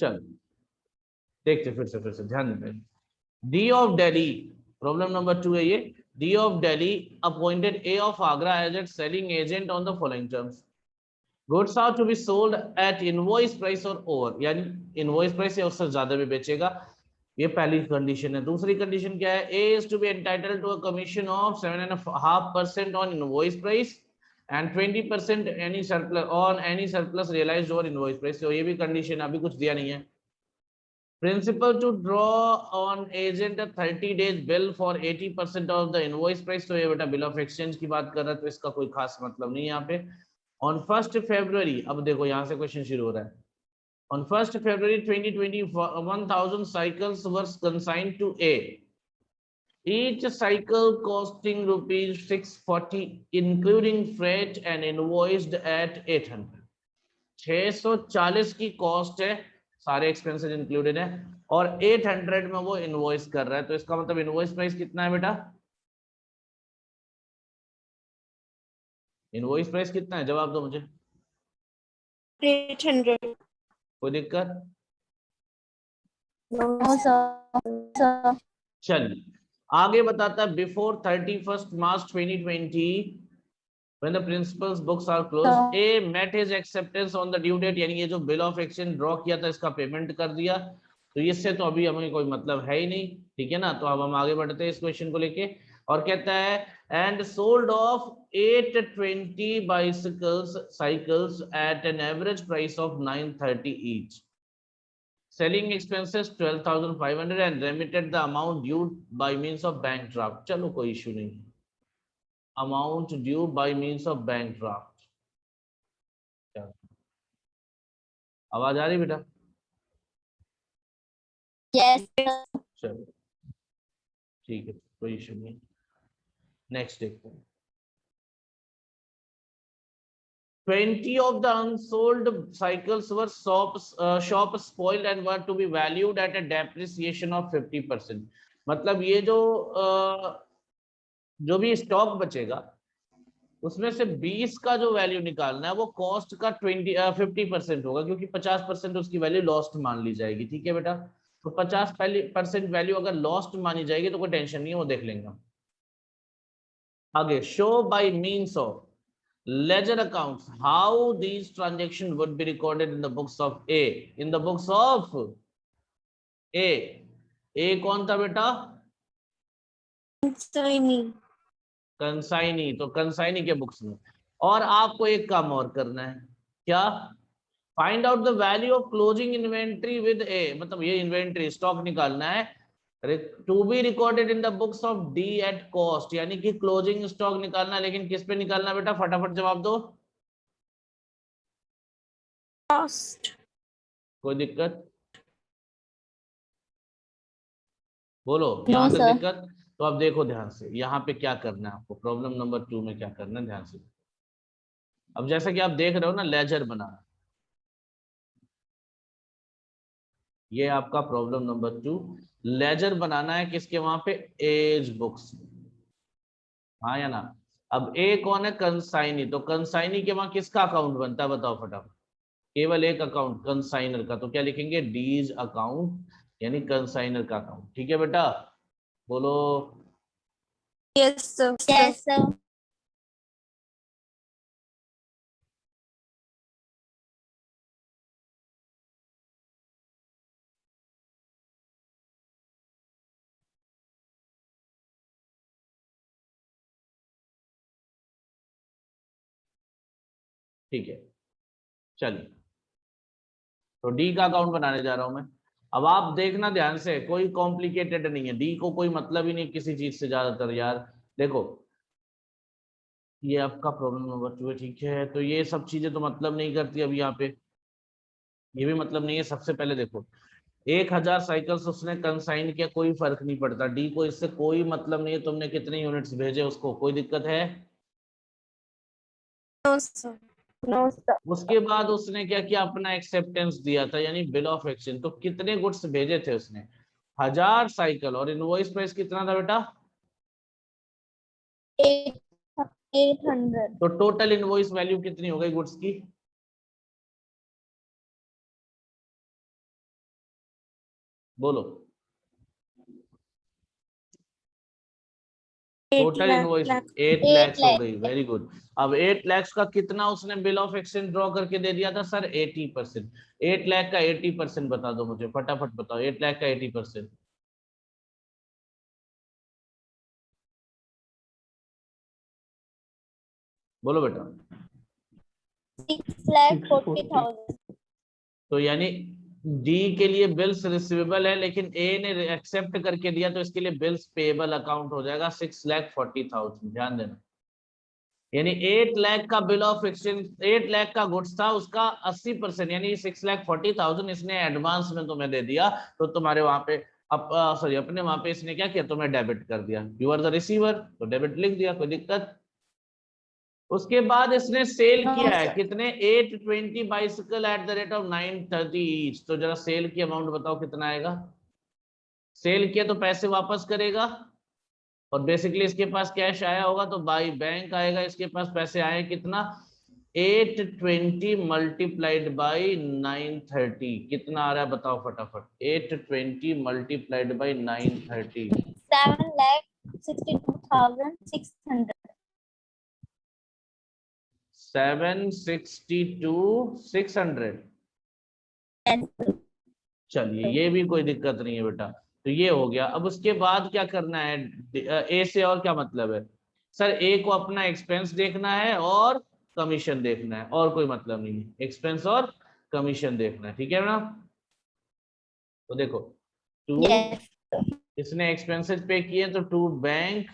चल देखते फिर से ध्यान दें। D of Delhi, problem number 2 है ये। D of Delhi appointed A of Agra as its selling agent on the following terms. Goods are to be sold at invoice price और ओवर, यानी इनवॉइस प्राइस या उससे ज्यादा भी बेचेगा, ये पहली कंडीशन है। दूसरी कंडीशन क्या है? A is to be entitled to a commission of 7.5% on invoice price and 20% any surplus on any surplus realised over invoice price. तो ये भी कंडीशन अभी कुछ दिया नहीं है। Principal to draw on agent 30 days bill for 80% of the invoice price. तो ये बेटा बिल ऑफ एक्सचेंज की बात कर रहा है, तो इसका कोई खास मतलब नहीं है यहाँ पे। ऑन 1st February, अब देखो यहाँ से क्वेश्चन शुरू हो रहा है। On 1st February 2020, 1000 cycles were consigned to A. Each cycle costing rupees 640, including freight and invoiced at 800. 640 की कॉस्ट है, सारे एक्सपेंसेस इंक्लूडेड है, और 800 में वो इनवॉइस कर रहा है। तो इसका मतलब इनवॉइस प्राइस कितना है बेटा? इनवॉइस प्राइस कितना है? जवाब दो मुझे। 800। कोई दिक्कत? No sir. चलिए आगे बताता है। Before 31st March 2020, when the principal's books are closed, A met his acceptance on the due date, यानी ये जो बिल ऑफ एक्सचेंज ड्रॉ किया था इसका पेमेंट कर दिया। तो इससे तो अभी हमें कोई मतलब है ही नहीं, ठीक है ना। तो अब हम आगे बढ़ते हैं इस क्वेश्चन को लेके, और कहता है and sold of 820 bicycles cycles at an average price of 930 each. Selling expenses 12,500 and remitted the amount due by means of bank draft. चलो कोई इशू नहीं, amount due by means of bank draft। आवाज आ रही बेटा? Yes. चलो ठीक है, कोई इशू नहीं। नेक्स्ट देखते हैं। 20 of the unsold cycles were shop spoiled and were to be valued at a depreciation of 50%। मतलब ये जो भी स्टॉक बचेगा उसमें से 20 का जो वैल्यू निकालना है वो कॉस्ट का 50% होगा, क्योंकि 50% उसकी वैल्यू लॉस्ट मान ली जाएगी। ठीक है बेटा, तो 50% वैल्यू अगर लॉस्ट मानी जाएगी तो कोई टेंशन नहीं है, वो देख लेंगे हम आगे। Show by means of ledger accounts how these transactions would be recorded in the books of A, in the books of A कौन था बेटा? कंसाइनी। तो कंसाइनी के बुक्स में। और आपको एक काम और करना है, क्या? Find out the value of closing inventory with a, मतलब ये इन्वेंट्री स्टॉक निकालना है to be recorded in the books of D at cost, यानी कि क्लोजिंग स्टॉक निकालना है, लेकिन किस पे निकालना बेटा? फटाफट जवाब दो। कॉस्ट। कोई दिक्कत? बोलो No, यहां तक sir. दिक्कत? तो अब देखो ध्यान से, यहाँ पे क्या करना है आपको, प्रॉब्लम नंबर 2 में क्या करना है, ध्यान से। अब जैसा कि आप देख रहे हो ना, लेजर बनाना, ये आपका प्रॉब्लम नंबर 2। लेजर बनाना है किसके? वहां पे एज बुक्स, हाँ या ना? अब ए कौन है? कंसाइनी। तो कंसाइनी के वहां किसका अकाउंट बनता है बताओ फटाफट? केवल एक अकाउंट, कंसाइनर का। तो क्या लिखेंगे? डीज अकाउंट, यानी कंसाइनर का अकाउंट। ठीक है बेटा, बोलो। Yes, sir. Yes, sir. ठीक है चलिए, तो डी का अकाउंट बनाने जा रहा हूं मैं। अब आप देखना ध्यान से, कोई कॉम्प्लिकेटेड नहीं है, डी को कोई मतलब ही नहीं किसी चीज से ज्यादातर यार। देखो ये आपका प्रॉब्लम नंबर 2 है, ठीक है। तो ये सब चीजें तो मतलब नहीं करती अब यहाँ पे, ये भी मतलब नहीं है। सबसे पहले देखो 1000 साइकिल्स उसने कंसाइन किया, कोई फर्क नहीं पड़ता, डी को इससे कोई मतलब नहीं है तुमने कितने यूनिट्स भेजे उसको, कोई दिक्कत है? No, sir. No, sir. उसके बाद उसने क्या किया? अपना एक्सेप्टेंस दिया था, यानी बिल ऑफ एक्सचेंज। तो कितने गुड्स भेजे थे उसने? 1000 साइकिल, और इनवॉइस प्राइस कितना था बेटा? 800। तो टोटल इनवॉइस वैल्यू कितनी हो गई गुड्स की? बोलो। टोटल इनवॉइस 8 लैक्स हो गई, वेरी गुड। अब 8 लैक्स का कितना उसने बिल ऑफ एक्सचेंज ड्रॉ करके दे दिया था सर? 80%। 8 लाख का 80% बता दो मुझे, फटाफट बताओ 8 लाख का 80%। बोलो बेटा। 6,40,000। तो यानी डी के लिए बिल्स रिसीवेबल है, लेकिन ए ने एक्सेप्ट करके दिया, तो इसके लिए बिल्स पेएबल अकाउंट हो जाएगा 6,40,000। ध्यान देना, यानी 8 लाख का बिल ऑफ एक्सचेंज, 8 लाख का गुड्स था, उसका 80% यानी 6,40,000 इसने एडवांस में तुम्हें दे दिया। तो तुम्हारे वहां पे सॉरी अपने वहां पे इसने क्या किया, तुम्हें डेबिट कर दिया। यू आर द रिसीवर, तो डेबिट लिख दिया, कोई दिक्कत। उसके बाद इसने सेल No, किया है sir. कितने? 820 bicycle at the rate of 930 each. तो जरा सेल की अमाउंट बताओ कितना आएगा? सेल किया तो पैसे वापस करेगा, और बेसिकली इसके पास कैश आया होगा तो बाई बैंक आएगा। इसके पास पैसे आए कितना? 820 मल्टीप्लाइड बाई 930 कितना आ रहा है बताओ फटाफट। 820 मल्टीप्लाइड बाई 930 7,62,600. 762,600। Yes, sir. चलिए ये भी कोई दिक्कत नहीं है बेटा। तो ये हो गया। अब उसके बाद क्या करना है? ए से और क्या मतलब है सर? ए को अपना एक्सपेंस देखना है और कमीशन देखना है, और कोई मतलब नहीं है। एक्सपेंस और कमीशन देखना है, ठीक है ना? तो देखो, टू Yes, sir. इसने एक्सपेंसेस पे किए, तो टू बैंक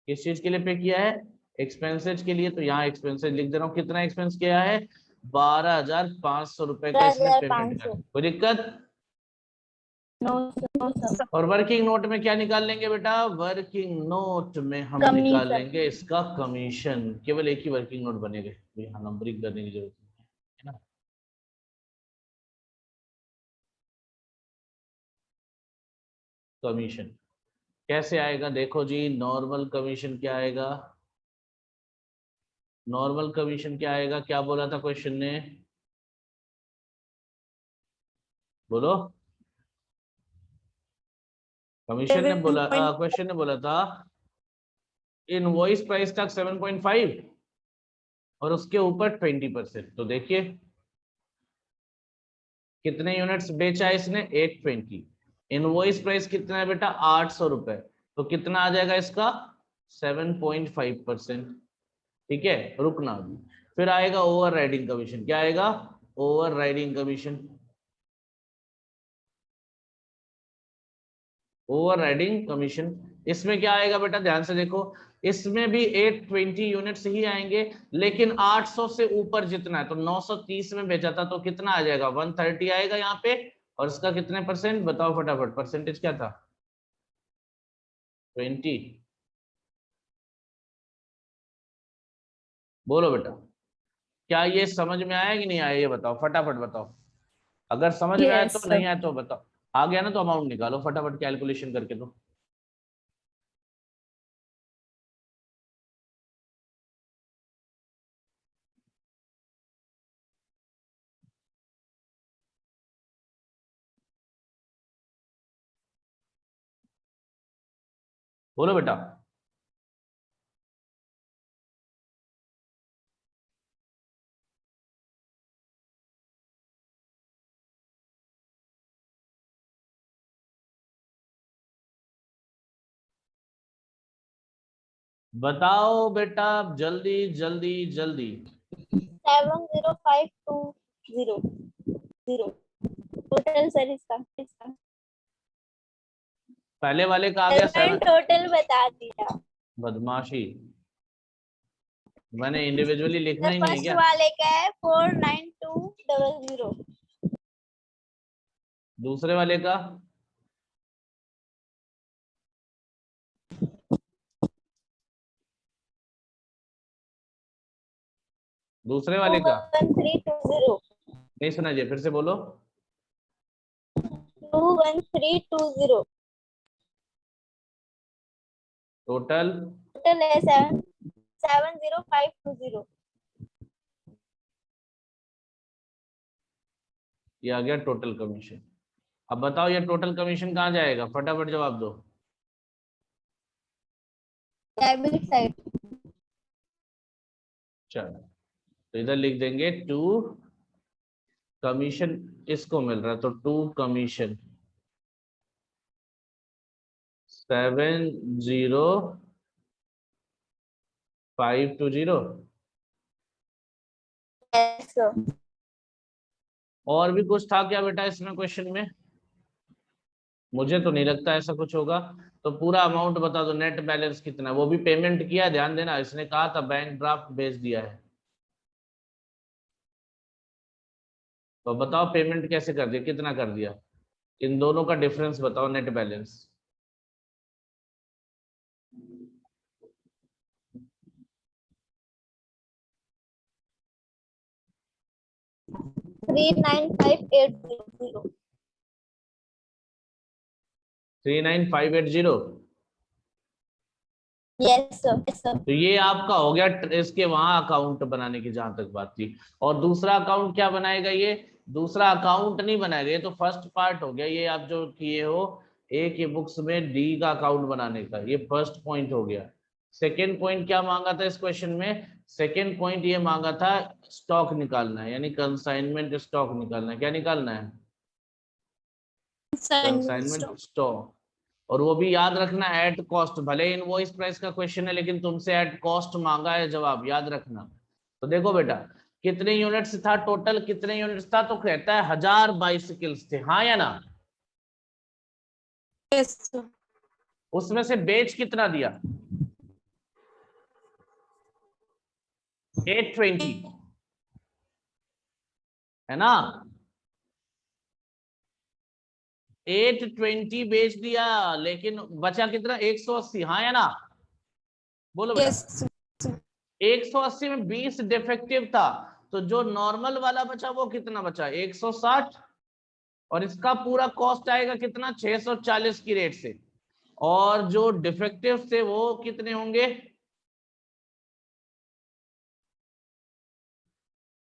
किस चीज के लिए पे किया है? एक्सपेंसेस के लिए। तो यहाँ एक्सपेंसेस लिख दे रहा हूँ। कितना एक्सपेंस किया है? 12,500 रुपए का इसने पेमेंट किया। 12,500. कोई दिक्कत? No, sir. No, sir. और वर्किंग नोट में क्या निकाल लेंगे बेटा? वर्किंग नोट में हम निकाल Commission. लेंगे इसका कमीशन। केवल एक ही वर्किंग नोट बनेगा, यहाँ नंबरिंग करने की जरूरत नहीं है ना। कमीशन कैसे आएगा? देखो जी, नॉर्मल कमीशन क्या आएगा? नॉर्मल कमीशन क्या आएगा? क्या बोला था क्वेश्चन ने? बोलो। कमीशन ने बोला, 7.5. क्वेश्चन ने बोला था इनवॉइस प्राइस तक 7.5 और उसके ऊपर 20%। तो देखिए कितने यूनिट्स बेचा इसने? 820। इनवॉइस प्राइस कितना है बेटा? 800 रुपए। तो कितना आ जाएगा इसका? 7.5%। ठीक है, रुकना अभी। फिर आएगा ओवर राइडिंग कमीशन। क्या आएगा? Over riding commission. Over riding commission इसमें क्या आएगा बेटा? ध्यान से देखो, इसमें भी 820 यूनिट्स ही आएंगे, लेकिन 800 से ऊपर जितना है, तो 930 में बेचा था तो कितना आ जाएगा? 130 आएगा यहाँ पे। और इसका कितने परसेंट बताओ फटाफट? परसेंटेज क्या था? 20। बोलो बेटा, क्या ये समझ में आया कि नहीं आया? ये बताओ फटाफट बताओ। अगर समझ में आया Yes, तो, sir. नहीं आया तो बताओ। आ गया ना तो अमाउंट निकालो फटाफट कैलकुलेशन करके। तो बोलो बेटा। बताओ बेटा, जल्दी जल्दी जल्दी। 7,0520. टोटल सर इसका पहले वाले का आ गया मैंने 7। टोटल बता दिया। बदमाशी, मैंने इंडिविजुअली लिखना ही नहीं है फर्स्ट क्या? वाले का है 49200. दूसरे वाले का? दूसरे वाले का 21320. नहीं सुना जी, फिर से बोलो। 21320. टोटल टोटल है 70520. ये आ गया टोटल कमीशन। अब बताओ ये टोटल कमीशन कहाँ जाएगा, फटाफट जवाब दो। Debit side. चलो तो इधर लिख देंगे टू कमीशन, इसको मिल रहा है तो टू कमीशन 70520। Yes sir. और भी कुछ था क्या बेटा इसमें क्वेश्चन में? मुझे तो नहीं लगता ऐसा कुछ होगा। तो पूरा अमाउंट बता दो, नेट बैलेंस कितना है, वो भी पेमेंट किया, ध्यान देना इसने कहा था बैंक ड्राफ्ट भेज दिया है। तो बताओ पेमेंट कैसे कर दिया, कितना कर दिया, इन दोनों का डिफरेंस बताओ, net balance. 395800। 39580। Yes sir, yes sir. तो ये आपका हो गया इसके वहां अकाउंट बनाने की जहां तक बात थी। और दूसरा अकाउंट क्या बनाएगा ये? दूसरा अकाउंट नहीं बनाएगा, ये तो फर्स्ट पार्ट हो गया, ये आप जो किए हो ए के बुक्स में डी का अकाउंट बनाने का, ये फर्स्ट पॉइंट हो गया। सेकेंड पॉइंट क्या मांगा था इस क्वेश्चन में? सेकेंड पॉइंट ये मांगा था स्टॉक निकालना है, यानी कंसाइनमेंट स्टॉक निकालना है। क्या निकालना है? Consignment stock. और वो भी याद रखना एट कॉस्ट, भले इनवॉइस प्राइस का क्वेश्चन है लेकिन तुमसे एट कॉस्ट मांगा है जवाब, याद रखना। तो देखो बेटा कितने यूनिट्स था टोटल, कितने यूनिट्स था, तो कहता है 1000 बाइसिकल्स थे, हाँ या ना? Yes sir. उसमें से बेच कितना दिया? 820, है ना? 820 बेच दिया, लेकिन बचा कितना? 180, हाँ या ना? बोलो बेटा। यस। 180 में 20 डिफेक्टिव था, तो जो नॉर्मल वाला बचा वो कितना बचा? 160। और इसका पूरा कॉस्ट आएगा कितना? 640 की रेट से। और जो डिफेक्टिव थे वो कितने होंगे?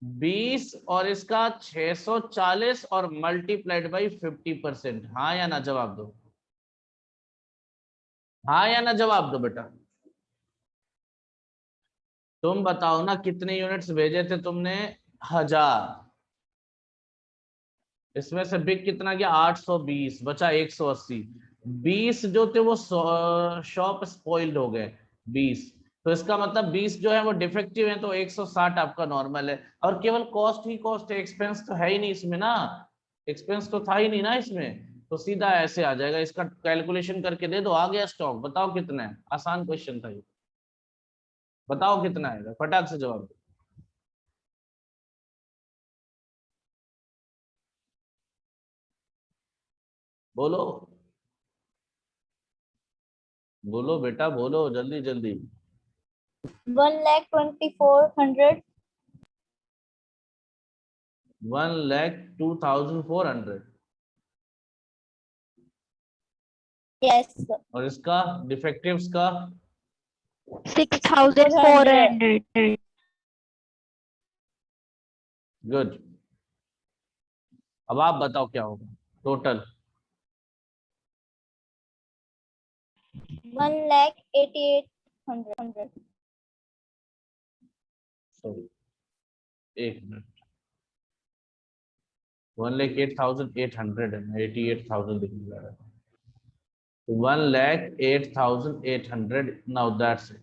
20, और इसका 640 और मल्टीप्लाइड बाई 50%, हाँ या ना? जवाब दो, हाँ या ना? जवाब दो बेटा। तुम बताओ ना कितने यूनिट्स भेजे थे तुमने? 1000। इसमें से बिक कितना गया? 820, बचा 180। 20 जो थे वो शॉप स्पॉइल्ड हो गए, 20। तो इसका मतलब 20 जो है वो डिफेक्टिव है, तो 160 आपका नॉर्मल है। और केवल कॉस्ट ही कॉस्ट है, एक्सपेंस तो है ही नहीं इसमें ना, एक्सपेंस तो था ही नहीं ना इसमें, तो सीधा ऐसे आ जाएगा। इसका कैलकुलेशन करके दे दो, आ गया स्टॉक। बताओ कितना है, आसान क्वेश्चन था ये, बताओ कितना आएगा, फटाक से जवाब दो। बोलो बोलो बेटा, बोलो जल्दी जल्दी। 1,24,100। 1,02,400। Yes sir. और इसका डिफेक्टिव्स का 6,400। गुड। अब आप बताओ क्या होगा टोटल? 1,88,100। सॉरी, एक मिनट। 1,08,800 है, 88,000 दिखने लगा है। 1,08,800, नाउ दैट्स इट।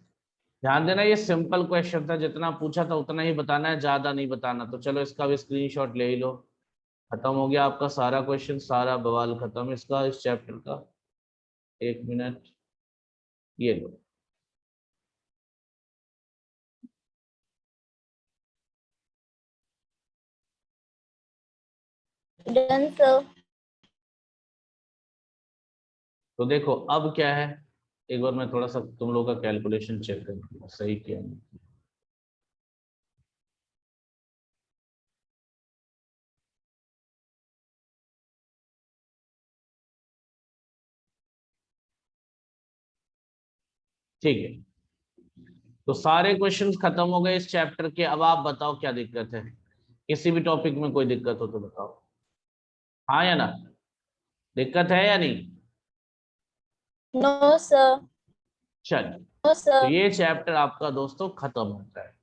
ध्यान देना ये सिंपल क्वेश्चन था, जितना पूछा था उतना ही बताना है, ज्यादा नहीं बताना। तो चलो इसका भी स्क्रीनशॉट ले ही लो। खत्म हो गया आपका सारा क्वेश्चन, सारा बवाल खत्म इसका, इस चैप्टर का। एक मिनट, ये लो। Done sir. तो देखो अब क्या है, एक बार मैं थोड़ा सा तुम लोग का कैलकुलेशन चेक कर सही किया नहीं। ठीक है, तो सारे क्वेश्चंस खत्म हो गए इस चैप्टर के। अब आप बताओ क्या दिक्कत है, किसी भी टॉपिक में कोई दिक्कत हो तो बताओ, हाँ या ना? दिक्कत है या नहीं? No, sir. चलिए, No, तो sir. ये चैप्टर आपका दोस्तों खत्म होता है।